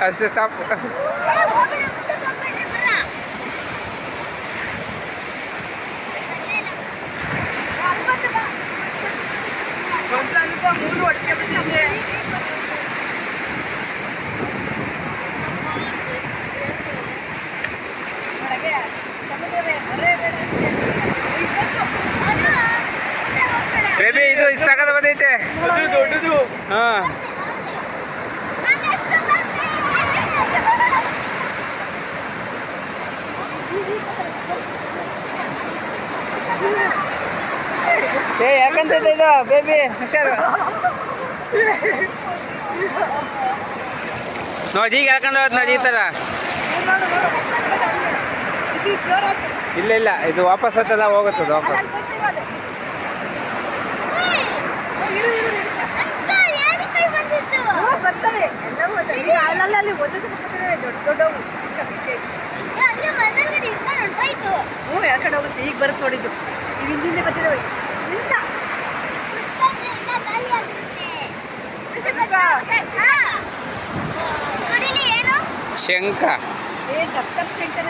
ಅಷ್ಟೇ stop. Baby ಇದು ಸಖತ್ ಬಂದೈತೆ. ದೊಡ್ಡದು. ಹಾಂ ಯಾಕಂತ ಇದು ಬೇಬಿ ಹುಷಾರು ನೋಡಿ. ಈಗ ಯಾಕಂದ್ರೆ ನೋಡಿ ಈ ಥರ. ಇಲ್ಲ ಇಲ್ಲ, ಇದು ವಾಪಸ್ ಹತ್ತದ ಹೋಗುತ್ತದೆ ವಾಪಸ್. ಯಾಕಡೆ ಹೋಗುತ್ತೆ ಈಗ ಬರುತ್ತೆ ನೋಡಿದ್ದು. ಈಗ ಹಿಂದಿಂದ ಬರ್ತಿದ್ದಾವೆ. ಶಂಕ ಏ ತಪ್ಪು ಟೆನ್ಷನ್